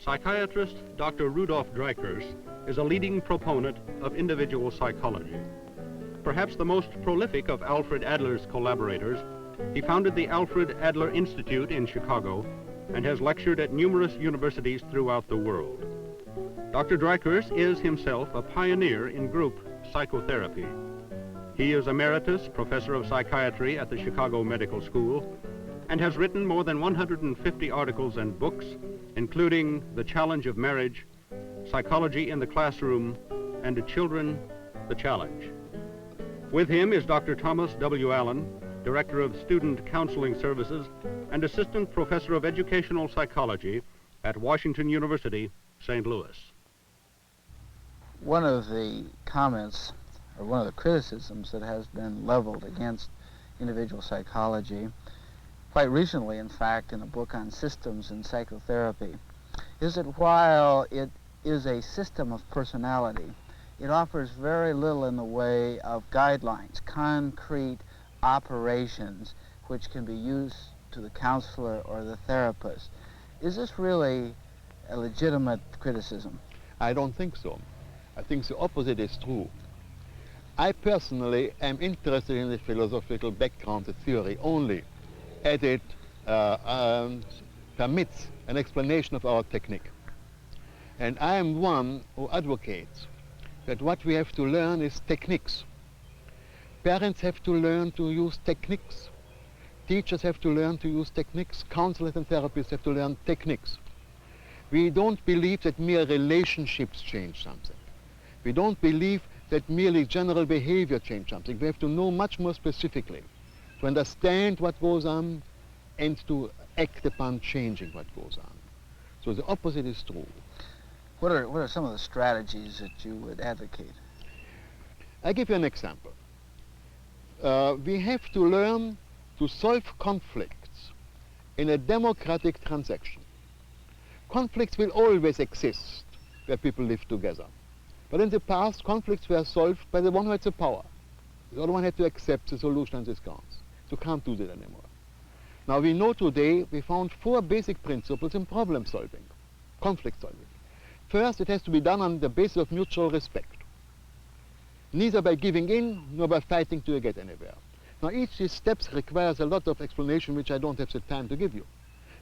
Psychiatrist Dr. Rudolf Dreikurs is a leading proponent of individual psychology. Perhaps the most prolific of Alfred Adler's collaborators, he founded the Alfred Adler Institute in Chicago and has lectured at numerous universities throughout the world. Dr. Dreikurs is himself a pioneer in group psychotherapy. He is emeritus professor of psychiatry at the Chicago Medical School and has written more than 150 articles and books, including The Challenge of Marriage, Psychology in the Classroom, and To Children, The Challenge. With him is Dr. Thomas W. Allen, Director of Student Counseling Services and Assistant Professor of Educational Psychology at Washington University, St. Louis. One of the comments, or one of the criticisms that has been leveled against individual psychology, quite recently, in fact, in a book on systems in psychotherapy, is that while it is a system of personality, it offers very little in the way of guidelines, concrete operations, which can be used to the counselor or the therapist. Is this really a legitimate criticism? I don't think so. I think the opposite is true. I personally am interested in the philosophical background, the theory, only as it permits an explanation of our technique. And I am one who advocates that what we have to learn is techniques. Parents have to learn to use techniques. Teachers have to learn to use techniques. Counselors and therapists have to learn techniques. We don't believe that mere relationships change something. We don't believe that merely general behavior change something. We have to know much more specifically to understand what goes on and to act upon changing what goes on. So the opposite is true. What are some of the strategies that you would advocate? I give you an example. We have to learn to solve conflicts in a democratic transaction. Conflicts will always exist where people live together. But in the past, conflicts were solved by the one who had the power. The other one had to accept the solution on these grounds. So can't do that anymore. Now we know today we found 4 basic principles in problem solving, conflict solving. First, it has to be done on the basis of mutual respect. Neither by giving in nor by fighting to get anywhere. Now each of these steps requires a lot of explanation which I don't have the time to give you.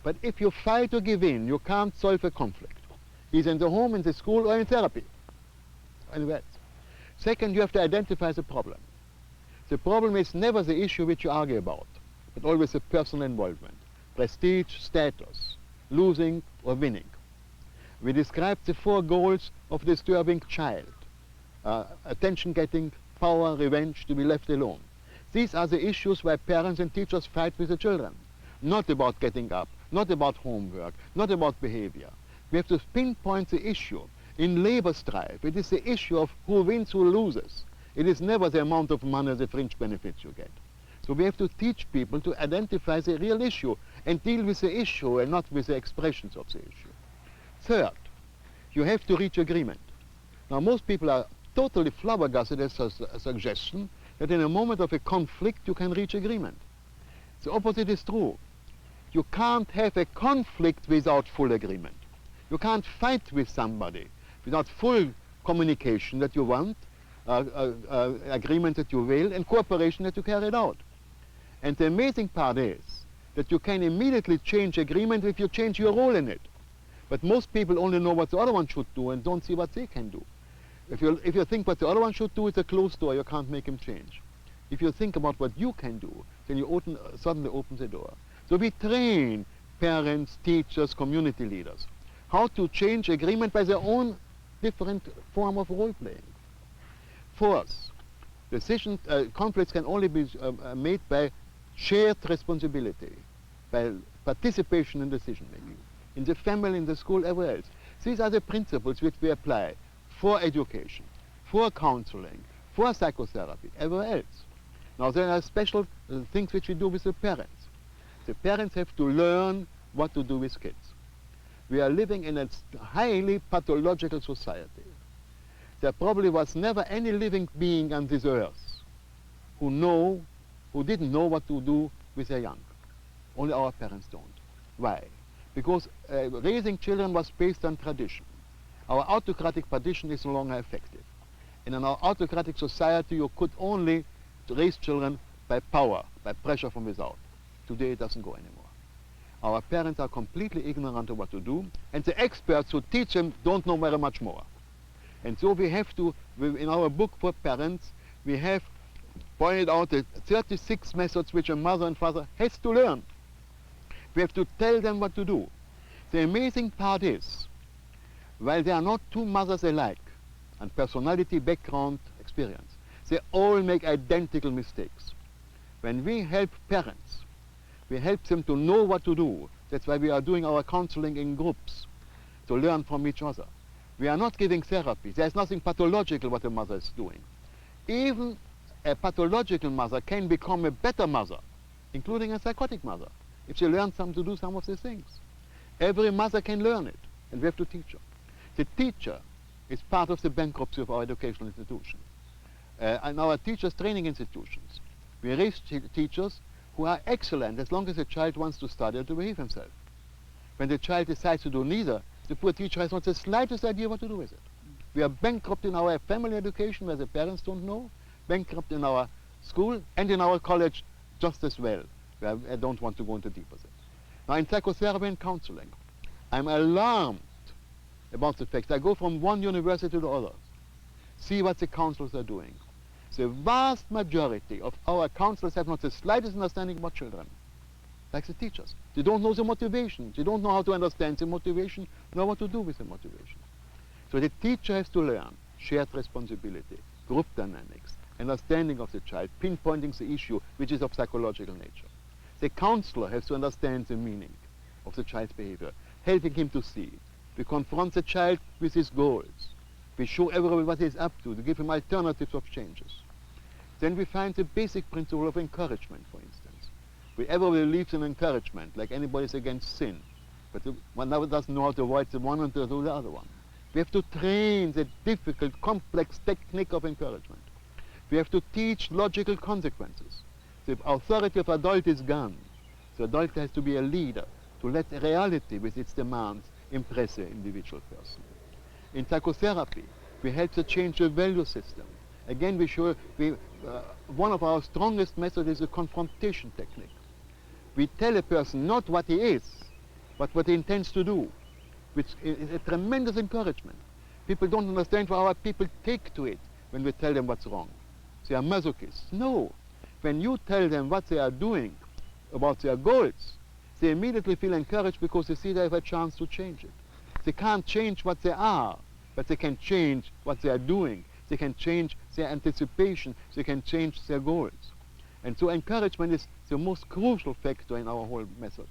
But if you fight to give in, you can't solve a conflict. Either in the home, in the school, or in therapy. Anywhere else. Second, you have to identify the problem. The problem is never the issue which you argue about, but always the personal involvement. Prestige, status, losing or winning. We described the 4 goals of a disturbing child. Attention getting, power, revenge, to be left alone. These are the issues where parents and teachers fight with the children. Not about getting up, not about homework, not about behavior. We have to pinpoint the issue. In labor strife, it is the issue of who wins, who loses. It is never the amount of money, the fringe benefits you get. So we have to teach people to identify the real issue and deal with the issue and not with the expressions of the issue. Third, you have to reach agreement. Now most people are totally flabbergasted at a suggestion that in a moment of a conflict you can reach agreement. The opposite is true. You can't have a conflict without full agreement. You can't fight with somebody without full communication that you want, agreement that you will, and cooperation that you carry it out. And the amazing part is that you can immediately change agreement if you change your role in it. But most people only know what the other one should do and don't see what they can do. If you think what the other one should do is a closed door, you can't make him change. If you think about what you can do, then you suddenly open the door. So we train parents, teachers, community leaders how to change agreement by their own different form of role-playing. Fourth, conflicts can only be made by shared responsibility, by participation in decision-making, in the family, in the school, everywhere else. These are the principles which we apply for education, for counseling, for psychotherapy, everywhere else. Now there are special things which we do with the parents. The parents have to learn what to do with kids. We are living in a highly pathological society. There probably was never any living being on this earth who didn't know what to do with their young. Only our parents don't. Why? because raising children was based on tradition. Our autocratic tradition is no longer effective. And in our autocratic society, you could only raise children by power, by pressure from without. Today it doesn't go anymore. Our parents are completely ignorant of what to do, and the experts who teach them don't know very much more. And so we have to, in our book for parents, we have pointed out the 36 methods which a mother and father has to learn. We have to tell them what to do. The amazing part is, while they are not two mothers alike, and personality, background, experience, they all make identical mistakes. When we help parents, we help them to know what to do. That's why we are doing our counseling in groups, to learn from each other. We are not giving therapy. There's nothing pathological what a mother is doing. Even a pathological mother can become a better mother, including a psychotic mother, if she learns to do some of these things. Every mother can learn it, and we have to teach her. The teacher is part of the bankruptcy of our educational institution. And our teachers' training institutions, we raise teachers who are excellent as long as the child wants to study and to behave himself. When the child decides to do neither, the poor teacher has not the slightest idea what to do with it. We are bankrupt in our family education where the parents don't know, bankrupt in our school and in our college just as well, where I don't want to go into deeper things. Now in psychotherapy and counseling, I'm alarmed about the fact I go from one university to the other, see what the counselors are doing. The vast majority of our counselors have not the slightest understanding about children, like the teachers. They don't know the motivation. They don't know how to understand the motivation, nor what to do with the motivation. So the teacher has to learn shared responsibility, group dynamics, understanding of the child, pinpointing the issue which is of psychological nature. The counselor has to understand the meaning of the child's behavior, helping him to see. We confront the child with his goals. We show everybody what he's up to give him alternatives of changes. Then we find the basic principle of encouragement, for instance. Everybody believes in encouragement, like anybody's against sin. But one never doesn't know how to avoid the one and to do the other one. We have to train the difficult, complex technique of encouragement. We have to teach logical consequences. The authority of adult is gone. The adult has to be a leader, to let reality with its demands impress the individual person. In psychotherapy, we help to change the value system. Again, one of our strongest methods is a confrontation technique. We tell a person not what he is, but what he intends to do, which is a tremendous encouragement. People don't understand why our people take to it when we tell them what's wrong. They are masochists. No. When you tell them what they are doing about their goals, they immediately feel encouraged because they see they have a chance to change it. They can't change what they are, but they can change what they are doing. They can change their anticipation. They can change their goals. And so encouragement is the most crucial factor in our whole methods.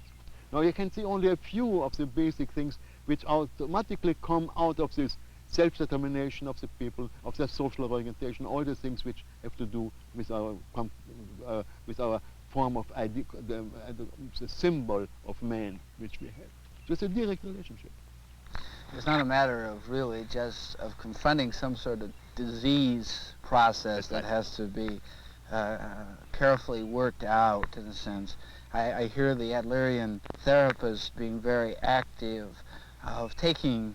Now you can see only a few of the basic things which automatically come out of this self-determination of the people, of their social orientation, all the things which have to do with our form of idea, the symbol of man which we have. So it's a direct relationship. It's not a matter of really just of confronting some sort of disease process that has to be carefully worked out, in a sense. I hear the Adlerian therapist being very active of taking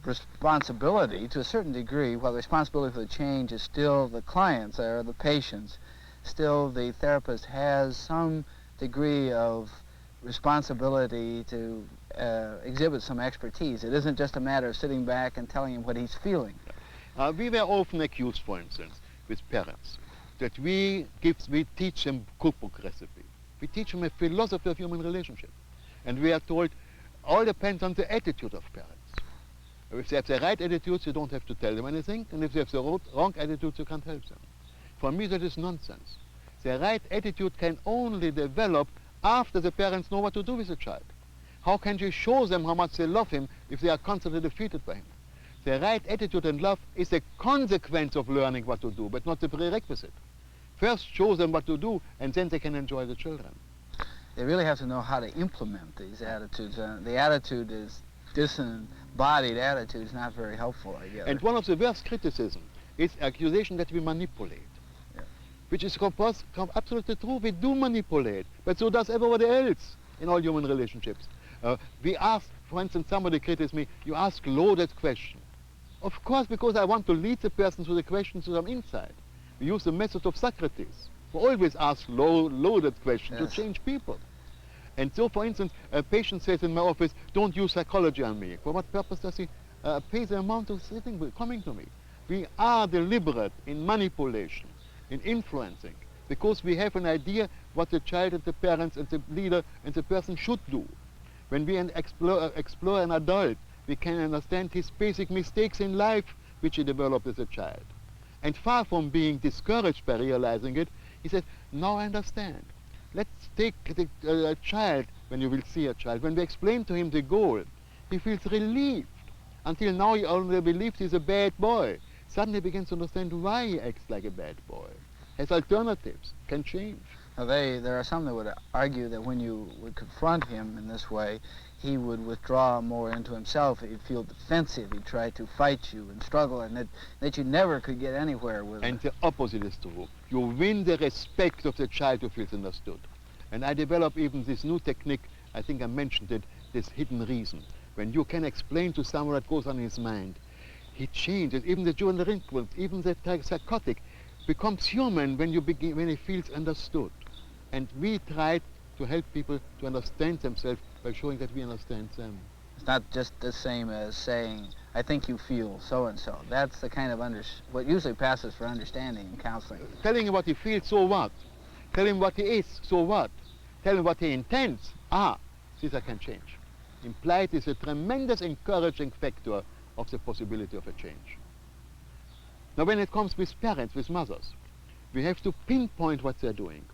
responsibility to a certain degree. While the responsibility for the change is still the client's or the patient's, still the therapist has some degree of responsibility to exhibit some expertise. It isn't just a matter of sitting back and telling him what he's feeling. We were often accused, for instance, with parents, that we teach them cookbook recipe. We teach them a philosophy of human relationship. And we are told all depends on the attitude of parents. If they have the right attitudes, you don't have to tell them anything, and if they have the wrong attitudes, you can't help them. For me, that is nonsense. The right attitude can only develop after the parents know what to do with the child. How can you show them how much they love him if they are constantly defeated by him? The right attitude and love is a consequence of learning what to do, but not the prerequisite. First show them what to do, and then they can enjoy the children. They really have to know how to implement these attitudes. The attitude is disembodied attitude is not very helpful, I guess. And one of the worst criticisms is accusation that we manipulate. Which is absolutely true. We do manipulate, but so does everybody else in all human relationships. We ask, for instance, somebody criticizes me, you ask loaded questions. Of course, because I want to lead the person through the questions to some insight. We use the method of Socrates. We always ask loaded questions to change people. And so, for instance, a patient says in my office, don't use psychology on me. For what purpose does he pay the amount of coming to me? We are deliberate in manipulation, in influencing, because we have an idea what the child and the parents and the leader and the person should do. When we explore an adult, we can understand his basic mistakes in life which he developed as a child. And far from being discouraged by realizing it, he says, now I understand. Let's take a child, when you will see a child, when we explain to him the goal, he feels relieved. Until now he only believes he's a bad boy. Suddenly he begins to understand why he acts like a bad boy. Has alternatives, can change. Now there are some that would argue that when you would confront him in this way, he would withdraw more into himself. He'd feel defensive. He'd try to fight you and struggle, and that you never could get anywhere with And him. the opposite is true. You win the respect of the child who feels understood. And I developed even this new technique, I think I mentioned it, this hidden reason. When you can explain to someone what goes on in his mind, he changes. Even the juvenile delinquent, even the psychotic, becomes human when he feels understood. And we try to help people to understand themselves by showing that we understand them. It's not just the same as saying, I think you feel so-and-so. That's the kind of what usually passes for understanding in counseling. Telling him what he feels, so what? Tell him what he is, so what? Tell him what he intends, this I can change. Implied is a tremendous encouraging factor of the possibility of a change. Now when it comes with parents, with mothers, we have to pinpoint what they're doing.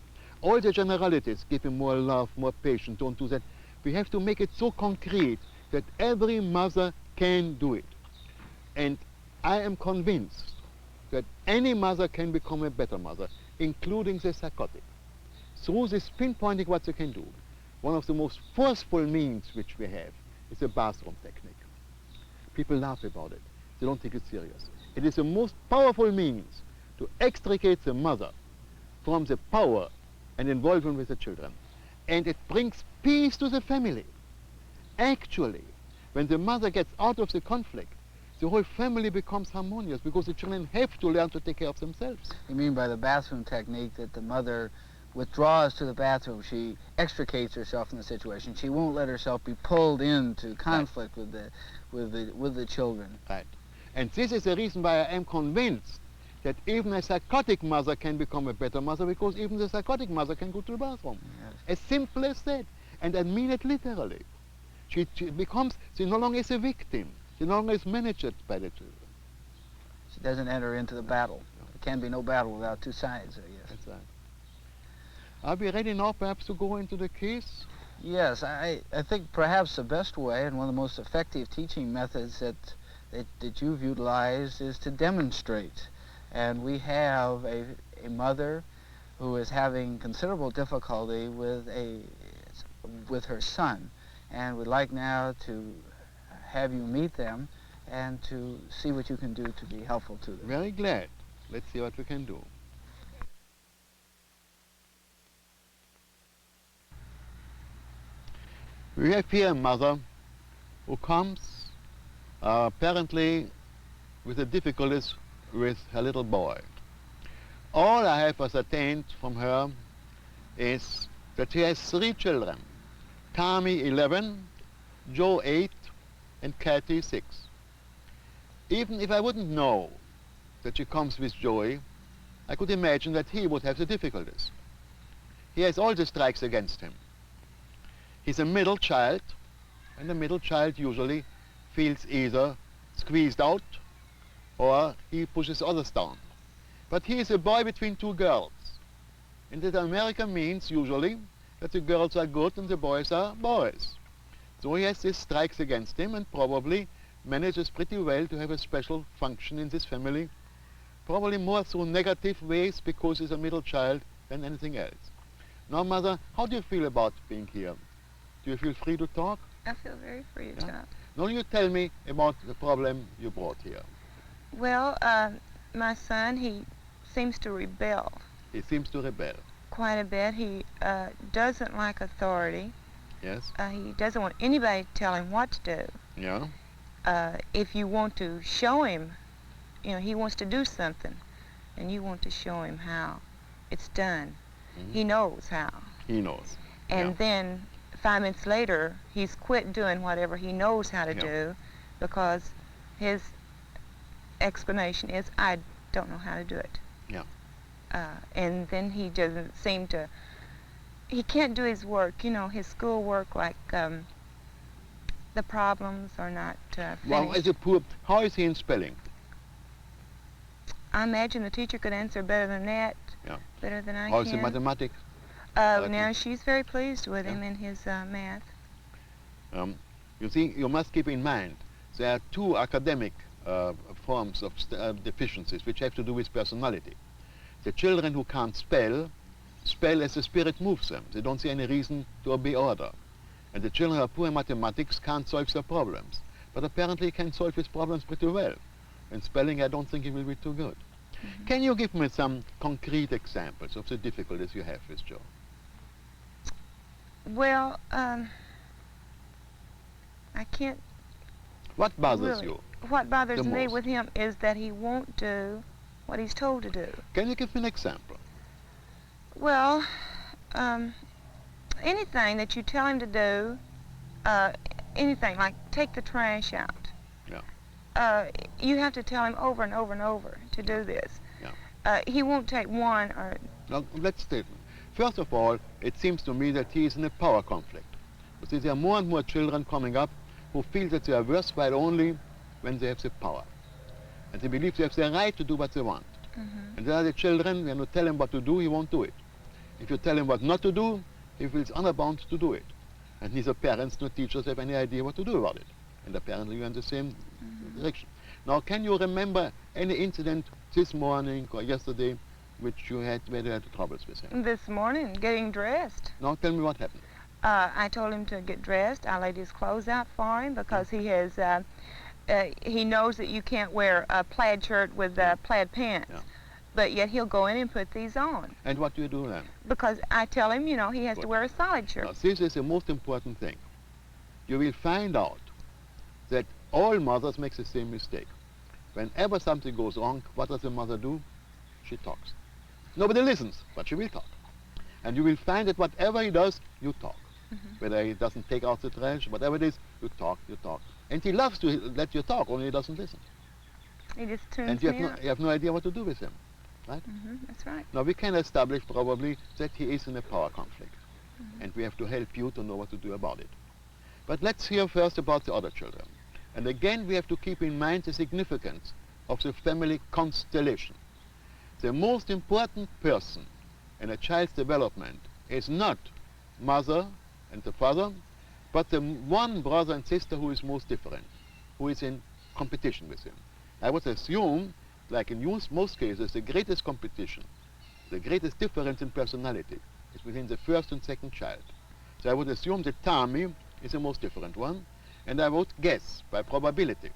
All the generalities, give him more love, more patience, don't do that. We have to make it so concrete that every mother can do it. And I am convinced that any mother can become a better mother, including the psychotic. Through this pinpointing what they can do, one of the most forceful means which we have is the bathroom technique. People laugh about it. They don't take it serious. It is the most powerful means to extricate the mother from the power and involvement with the children. And it brings peace to the family. Actually, when the mother gets out of the conflict, the whole family becomes harmonious because the children have to learn to take care of themselves. You mean by the bathroom technique that the mother withdraws to the bathroom, she extricates herself from the situation. She won't let herself be pulled into conflict with the children. Right. And this is the reason why I am convinced that even a psychotic mother can become a better mother, because even the psychotic mother can go to the bathroom. Yes. As simple as that. And I mean it literally. She no longer is a victim. She no longer is managed by the children. She doesn't enter into the battle. There can be no battle without two sides, I guess. That's right. Are we ready now perhaps to go into the case? Yes, I think perhaps the best way and one of the most effective teaching methods that you've utilized is to demonstrate. And we have a mother who is having considerable difficulty with her son, and would like now to have you meet them and to see what you can do to be helpful to them. Very glad. Let's see what we can do. We have here a mother who comes apparently with the difficulties with her little boy. All I have ascertained from her is that she has 3 children, Tommy 11, Joe 8, and Kathy 6. Even if I wouldn't know that she comes with Joey, I could imagine that he would have the difficulties. He has all the strikes against him. He's a middle child, and the middle child usually feels either squeezed out or he pushes others down. But he is a boy between 2 girls. And that America means usually that the girls are good and the boys are boys. So he has these strikes against him and probably manages pretty well to have a special function in this family, probably more through negative ways because he's a middle child than anything else. Now, Mother, how do you feel about being here? Do you feel free to talk? I feel very free to talk. Now you tell me about the problem you brought here. Well, my son, he seems to rebel He seems to rebel. quite a bit. He doesn't like authority. Yes. He doesn't want anybody to tell him what to do. Yeah. If you want to show him, you know, he wants to do something, and you want to show him how it's done. Mhm. He knows how. He knows. And Yeah. then 5 minutes later, he's quit doing whatever he knows how to Yeah. do because his explanation is, I don't know how to do it. Yeah. And then he doesn't seem to, he can't do his work, you know, his school work, like the problems are not Well, finished. is it poor? How is he in spelling? I imagine the teacher could answer better than that, Yeah. better than I How is he can. mathematics? Now she's very pleased with him Yeah. in his math. You see, you must keep in mind there are two academic forms of deficiencies which have to do with personality. The children who can't spell as the spirit moves them. They don't see any reason to obey order. And the children who are poor in mathematics can't solve their problems. But apparently he can solve his problems pretty well. In spelling, I don't think he will be too good. Mm-hmm. Can you give me some concrete examples of the difficulties you have with Joe? Well, I can't What bothers really. you? What bothers the me most? with him is that he won't do what he's told to do. Can you give me an example? Well, anything that you tell him to do, anything like take the trash out. Yeah. You have to tell him over and over and over to do this. Yeah. He won't take one or. Now, let's state. First of all, it seems to me that he is in a power conflict. You see, there are more and more children coming up who feel that they are worthwhile only when they have the power. And they believe they have the right to do what they want. Mm-hmm. And there are the children, when you tell him what to do, he won't do it. If you tell him what not to do, he feels unbound to do it. And neither parents nor teachers have any idea what to do about it. And apparently you're in the same direction. Now, can you remember any incident this morning or yesterday which you had where you had troubles with him? This morning, getting dressed. Now, tell me what happened. I told him to get dressed. I laid his clothes out for him because he has. He knows that you can't wear a plaid shirt with plaid pants, Yeah. but yet he'll go in and put these on And what do you do then? because I tell him, you know, he has to Good. wear a solid shirt. Now, this is the most important thing. You will find out that all mothers make the same mistake. Whenever something goes wrong, what does the mother do? She talks. Nobody listens, but she will talk. And you will find that whatever he does, you talk. Mhm. Whether he doesn't take out the trash, whatever it is, you talk. And he loves to let you talk, only he doesn't listen. He just tunes And you me out. have no idea what to do with him. That's right. Now we can establish probably that he is in a power conflict. And we have to help you to know what to do about it. But let's hear first about the other children. And again, we have to keep in mind the significance of the family constellation. The most important person in a child's development is not mother and the father, but the one brother and sister who is most different, who is in competition with him. I would assume, like in most cases, the greatest competition, the greatest difference in personality is within the first and second child. So I would assume that Tammy is the most different one, and I would guess, by probability,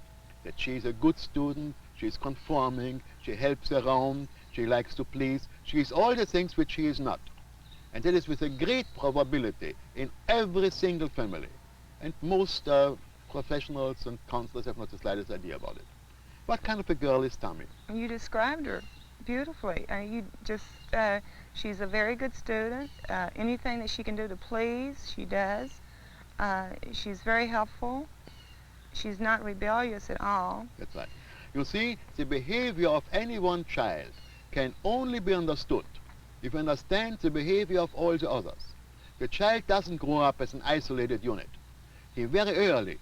that she is a good student, she is conforming, she helps around, she likes to please, she is all the things which she is not. And that is with a great probability in every single family. And most professionals and counselors have not the slightest idea about it. What kind of a girl is Tammy? You described her beautifully. She's a very good student. Anything that she can do to please, she does. She's very helpful. She's not rebellious at all. That's right. You see, the behavior of any one child can only be understood if you understand the behavior of all the others. The child doesn't grow up as an isolated unit. He very early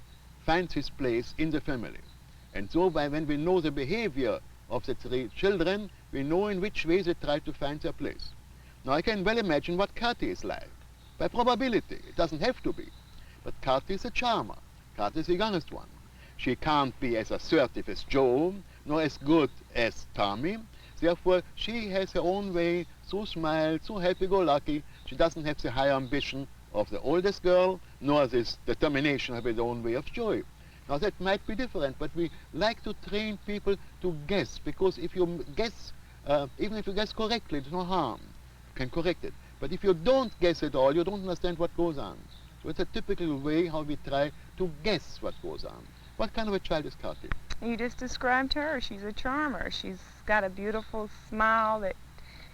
finds his place in the family. And so when we know the behavior of the three children, we know in which way they try to find their place. Now I can well imagine what Kati is like. By probability, it doesn't have to be. But Kati is a charmer. Kati is the youngest one. She can't be as assertive as Joe, nor as good as Tammy. Therefore, she has her own way, so smiled, so happy-go-lucky. She doesn't have the high ambition of the oldest girl, nor this determination of her own way of joy. Now that might be different, but we like to train people to guess, because if you guess, even if you guess correctly, there's no harm. You can correct it. But if you don't guess at all, you don't understand what goes on. So it's a typical way how we try to guess what goes on. What kind of a child is Kati? You just described her. She's a charmer. She's got a beautiful smile that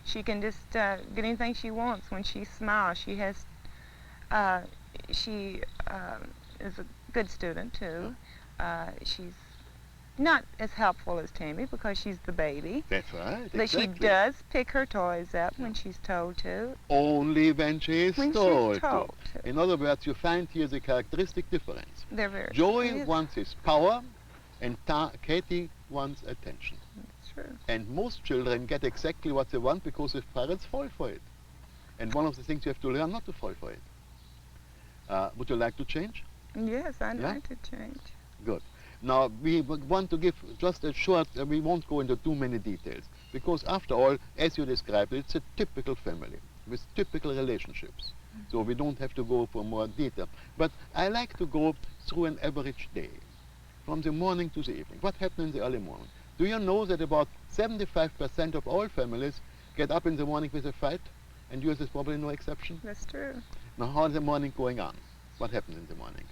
she can just get anything she wants when she smiles. She has, she is a good student too. She's not as helpful as Tammy because she's the baby. That's right, But exactly. she does pick her toys up when she's told to. Only when she is When told she's told to. to. In other words, you find here the characteristic difference. They're very Joey it is- wants his power, and Katie wants attention. It's true. And most children get exactly what they want because their parents fall for it. And one of the things you have to learn not to fall for it. Would you like to change? Yes, I'd Yeah? like to change. Good. Now, we want to give just a short, we won't go into too many details, because after all, as you described it, it's a typical family with typical relationships. So we don't have to go for more detail. But I like to go through an average day, from the morning to the evening. What happened in the early morning? Do you know that about 75% of all families get up in the morning with a fight? And yours is probably no exception. That's true. Now, how is the morning going on? What happens in the morning?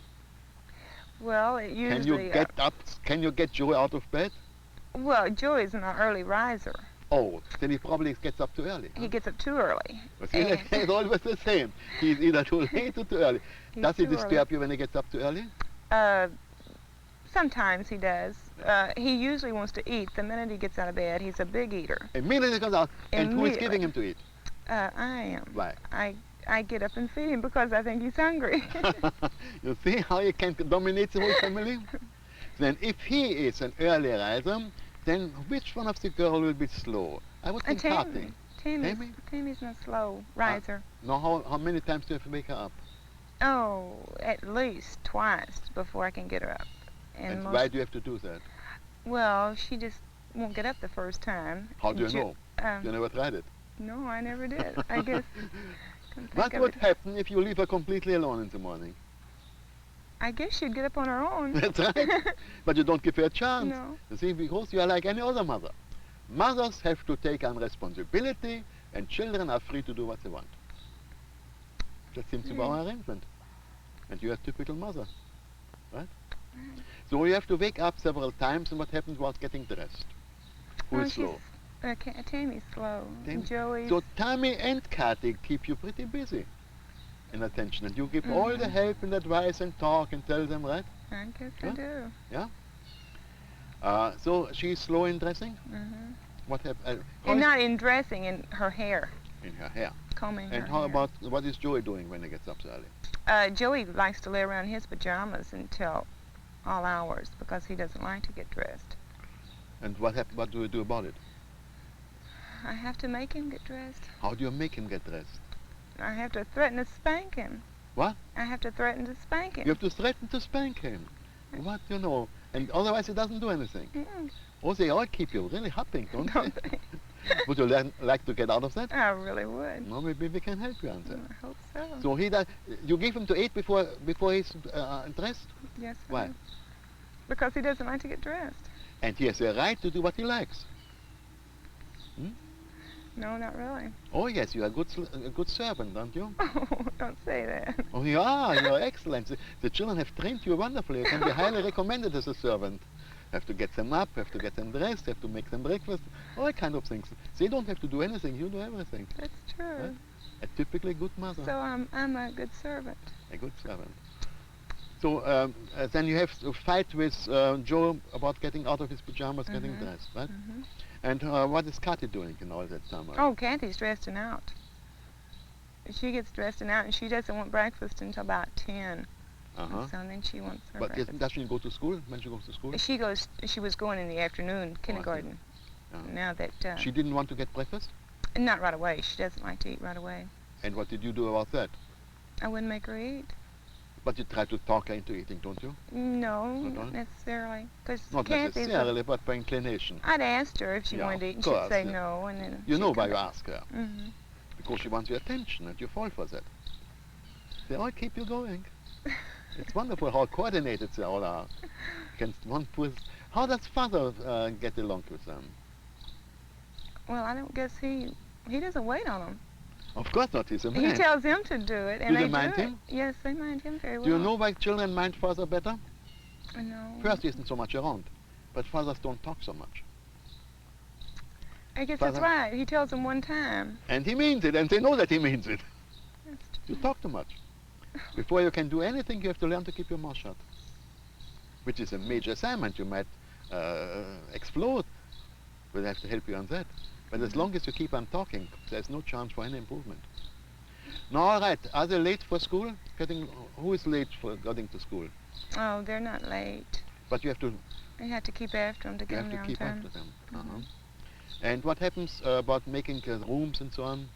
Well, it usually. Can you get up? Can you get Joey out of bed? Well, Joey's an early riser. Oh, then he probably gets up too early. He gets up too early. But see, and- it's always the same. He's either too late or too early. He's Does he too early. disturb you when he gets up too early? Sometimes he does. He usually wants to eat the minute he gets out of bed. He's a big eater. Immediately he comes out. And who is Immediately. giving him to eat? I am. Why? I get up and feed him because I think he's hungry. You see how you can dominate the whole family? Then if he is an early riser, then which one of the girl will be slow? I would think Kati. Tammy? Tammy's a slow riser. Now how many times do you have to wake her up? Oh, at least twice before I can get her up. And most, why do you have to do that? well, she just won't get up the first time. How do you know? Um, You never tried it. No, I never did. I guess. Come think What of would it, happen if you leave her completely alone in the morning? I guess she'd get up on her own. That's right. But you don't give her a chance. No. You see, because you are like any other mother. Mothers have to take on responsibility, and children are free to do what they want. That seems to be our arrangement. And you are a typical mother, right? So you have to wake up several times, and what happens while getting dressed? Who is slow? Tammy's slow. Tammy. Joey's. So Tammy and Kati keep you pretty busy in attention, and you give all the help and advice and talk and tell them, right? I guess I Huh? do. So she's slow in dressing? Mm-hmm. What happened? And not in dressing, in her hair, in her hair. combing And her how hair. about, what is Joey doing when he gets up so early? Joey likes to lay around in his pajamas until all hours because he doesn't like to get dressed. And what do you do about it? I have to make him get dressed. How do you make him get dressed? I have to threaten to spank him. What? I have to threaten to spank You him. have to threaten to spank him. What, you know? And otherwise he doesn't do anything. Mm, Oh, they all keep you really hopping, don't don't they? they? Would you like to get out of that? I really would. No, maybe we can help you on that. I hope so. So he does, you give him to eat before he's dressed? Yes. I Why? do. Because he doesn't like to get dressed. And he has a right to do what he likes. No, not really. Oh yes, you are a good servant, aren't you? Oh, don't say that. Oh you are excellent. The children have trained you wonderfully. You can be highly recommended as a servant. Have to get them up, have to get them dressed, have to make them breakfast, all kind of things. They don't have to do anything, you do everything. That's true. Right? A typically good mother, So I'm a good servant. a good servant. So then you have to fight with Joe about getting out of his pajamas, getting dressed, right? Hmm. And what is Kati doing in all that time? Oh, Kathy's dressing out. She gets dressed and out, and she doesn't want breakfast until about 10. Uh-huh. So then she wants her But breakfast. does she go to school when she goes to school? She was going in the afternoon, kindergarten. Uh-huh. Now that She didn't want to get breakfast? not right away. She doesn't like to eat right away. And what did you do about that? I wouldn't make her eat. But you try to talk her into eating, don't you? No, Not not all? necessarily. Because Not necessarily, but by inclination. I'd asked her if she Yeah, wanted to eat, and of course, she'd say yeah. no, and then You know why you ask her. Mm-hmm. Because she wants your attention and you fall for that. They all keep you going. It's wonderful how coordinated they all are. Against one person. How does father get along with them? Well, I don't guess he doesn't wait on them. Of course not, he's a man. He tells them to do it, and Do they do mind it. him? Yes, they mind him very well. Do you know why children mind father better? No. First, he isn't so much around, but fathers don't talk so much. I guess Father- that's right. He tells them one time. And he means it, and they know that he means it. That's You talk too much. Before you can do anything, you have to learn to keep your mouth shut, which is a major assignment. You might explode, but I have to help you on that. But as long as you keep on talking, there's no chance for any improvement. Now, all right, are they late for school? Who is late for getting to school? Oh, they're not late. But you have to, You have to keep after them to you get have them to there on keep time. up with them. And what happens about making rooms and so on?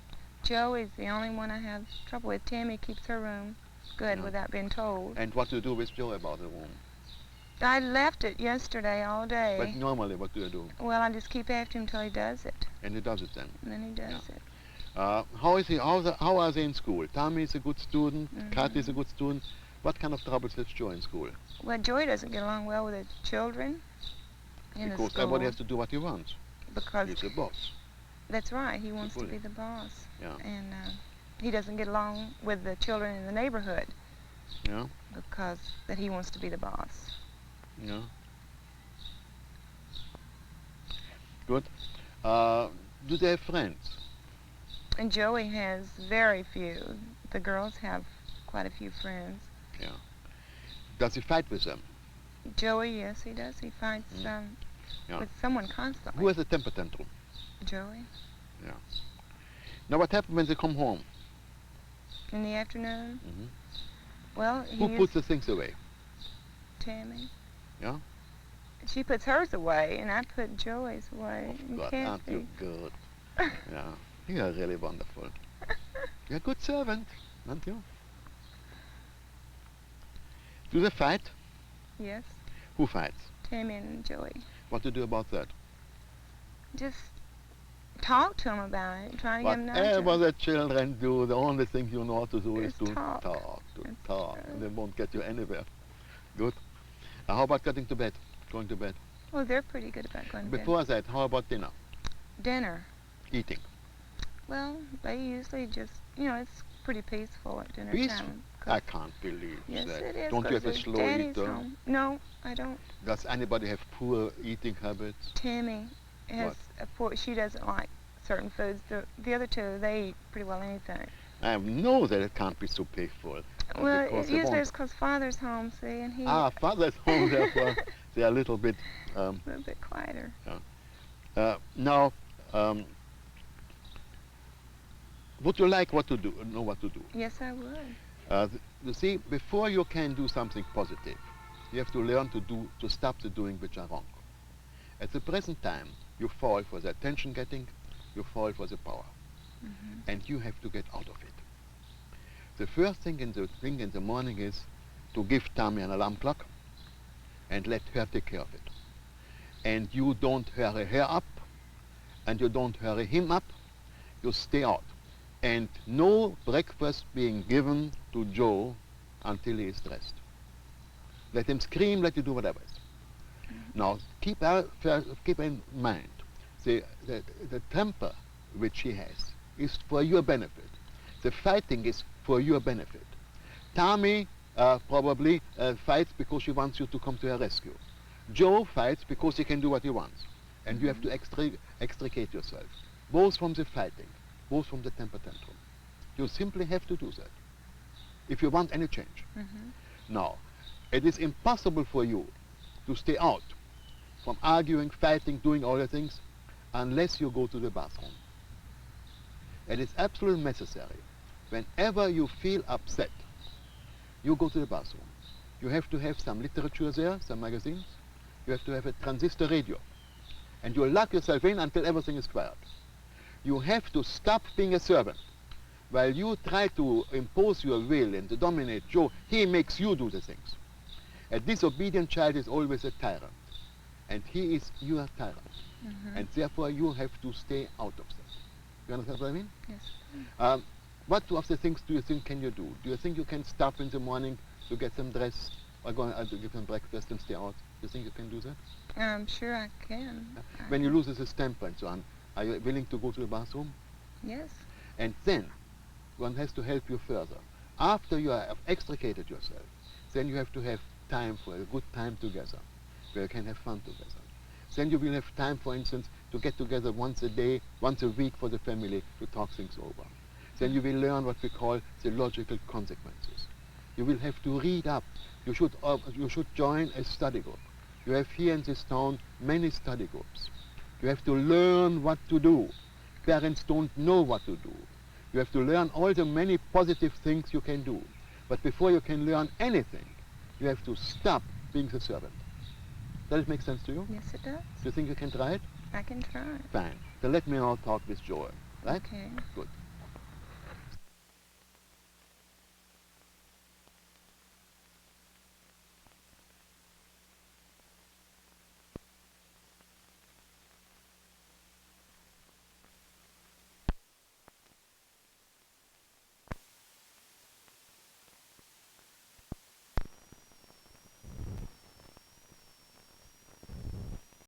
Joey's the only one I have trouble with. Tammy keeps her room good Yeah. without being told. And what do you do with Joe about the room? I left it yesterday all day. But normally, what do you do? Well, I just keep after him till he does it, And he does it then. and then he does it. How is he? How are they in school? Tommy is a good student. Mhm. Kat is a good student. What kind of troubles has Joe in school? Well, Joey doesn't get along well with the children in the Because school. everybody has to do what he wants. Because He's a boss. that's right. He wants to bully. be the boss, Yeah. and he doesn't get along with the children in the neighborhood Yeah. because that he wants to be the boss. Yeah. Good. Do they have friends? And Joey has very few. The girls have quite a few friends. Does he fight with them? Joey, yes, he does. He fights Yeah. with someone constantly. Who has a temper tantrum? Joey. Now, what happens when they come home? In the afternoon? Mhm. Well, Who he puts the things away? Tammy. Yeah? She puts hers away, and I put Joey's away. Of You course, can't aren't you be. good? Yeah. You are really wonderful. You're a good servant, aren't you? Do they fight? Yes, Who fights? Tammy and Joey. What do you do about that? Just talk to them about it. Try to get them not Whatever to. the children do, the only thing you know how to do is Is to talk. talk. That's And they won't get you anywhere. Good. How about getting to bed? Going to bed? Oh, they're pretty good about going to bed. Before that, how about dinner? Dinner. Eating? Well, they usually just, it's pretty peaceful at dinner Peaceful? time. I can't believe Yes, that. it is. Don't you 'cause have a their slow daddy's eater? home. No, I don't. Does anybody have poor eating habits? Tammy has she doesn't like certain foods. The other two, they eat pretty well anything. I know that it can't be so peaceful. Well, because they usually won't. it's because Father's home, see, and he Father's home, therefore they are a little bit. a little bit quieter. Now, would you like what to do? Know what to do? Yes, I would. You see, before you can do something positive, you have to learn to stop the doing which are wrong. At the present time, you fall for the attention getting, you fall for the power, and you have to get out of it. The first thing in the morning is to give Tammy an alarm clock and let her take care of it. And you don't hurry her up, and you don't hurry him up. You stay out. And no breakfast being given to Joe until he is dressed. Let him scream, let him do whatever. Now, keep in mind, the temper which he has is for your benefit. The fighting is for your benefit. Tammy probably fights because she wants you to come to her rescue. Joe fights because he can do what he wants. And you have to extricate yourself, both from the fighting, both from the temper tantrum. You simply have to do that if you want any change. Now, it is impossible for you to stay out from arguing, fighting, doing all the things unless you go to the bathroom. It is absolutely necessary. Whenever you feel upset, you go to the bathroom. You have to have some literature there, some magazines. You have to have a transistor radio. And you lock yourself in until everything is quiet. You have to stop being a servant. While you try to impose your will and to dominate Joe, he makes you do the things. A disobedient child is always a tyrant. And he is your tyrant. And therefore you have to stay out of that. You understand what I mean? Yes. What of the things do you think can you do? Do you think you can stop in the morning to get them dressed or go and give them breakfast and stay out? Do you think you can do that? I'm sure I can. When you lose his temper and so on, are you willing to go to the bathroom? Yes. And then, one has to help you further. After you have extricated yourself, then you have to have time for a good time together, where you can have fun together. Then you will have time, for instance, to get together once a day, once a week for the family to talk things over. Then you will learn what we call the logical consequences. You will have to read up. You should join a study group. You have here in this town many study groups. You have to learn what to do. Parents don't know what to do. You have to learn all the many positive things you can do. But before you can learn anything, you have to stop being the servant. Does it make sense to you? Yes, it does. Do you think you can try it? I can try. Fine. Then let me now talk with Joel, right? Okay. Good.